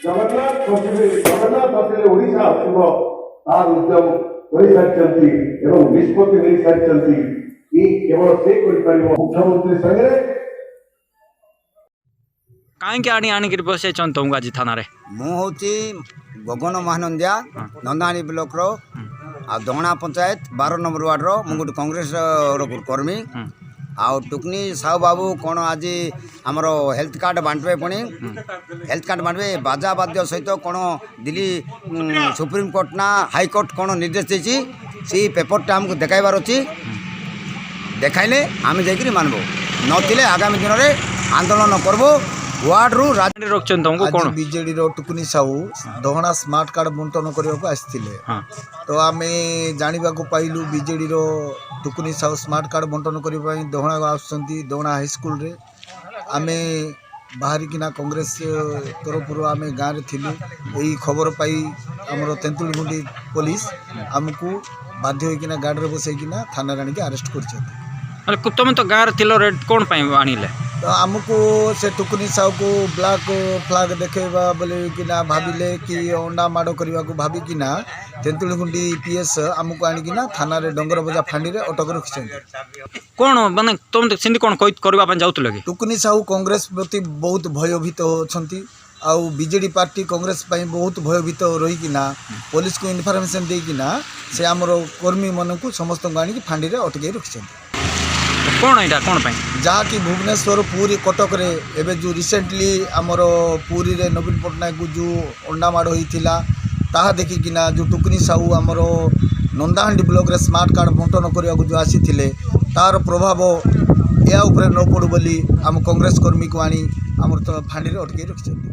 जगन्नाथ बसले ओडिशा आसब तार उद्यम कर सारी निष्पत्ति नहीं सारी केवल से मुख्यमंत्री संगे कहीं आनिक बस तुमको आज थाना मुझे गगन महानंदिया नंदानी ब्लॉक रो आ दहना पंचायत 12 नंबर वार्ड रो मु गोटे कांग्रेस कर्मी आ टुकनी साहू बाबू कौन आज आमर हेल्थ कार्ड बांटे पुणी हेल्थ कार्ड बांटे बाजा बाद्य सहित कौन दिल्ली सुप्रीम कोर्ट ना हाईकोर्ट कौन निर्देश देती से पेपरटा आमको देखाइबार अच्छी देखाइले आम जाकि मानबो नथिले आगामी दिन में आंदोलन करबो वार्ड रु रखछन तुमको कौन बीजेडी रो टुकुनी साहू दहना स्मार्ट कार्ड बंटन करने को आसथिले तो आम जाना पाइलु बीजेडी रो टुकुनी साहू स्मार्ट कार्ड बंटन करने दहना आसुंच दहना हाईस्कल रे आम बाहरिकिना कांग्रेस तरफ आम गाँव में थिलु यही खबर पाई आमर तेंतुलगुंडी पुलिस आमको बाध्य होकिना गाड़ी में बसैकिना थाना आनिक अरेस्ट कर तुम तो गाँव थिलो रेड कौन आनिले तो आमको से टुकुनी साहू को ब्लैक फ्लैग देखेबा बोले कि ना भाविले कि अंडा माड़ करने को भाविकिना तेंतुलगुंडी पीएस आमको आनिकिना थाना रे डंगर बजा फांडी रे अटक रखिछन कौन माने तुम सिंधी कौन करबा जाउतले कि टुकुनी साहू कांग्रेस प्रति बहुत भयभीत होछंती आउ बीजेडी पार्टी कांग्रेस पाई बहुत भयभीत रहीकिना पुलिस को इनफॉरमेशन देकिना से आमर कर्मी मन को समस्त आनिक फांडी रे अटके रखिछन कौन यहाँ कौन जहाँकि भुवनेश्वर पुरी कटक रे एबे जो रिसेंटली आमर पुरी रे नवीन पट्टनायक को जो अंडा माड़ होता ताहा देखिकिना जो टुकुनी साहू आमर नंदाहांडी ब्लॉक रे स्मार्ट कार्ड बंटन करने को जो आसी तार प्रभाव या उपरे न पड़ू बोली आम कांग्रेस कर्मी को आनी आमर तो फांडी रे अटके रखिछन।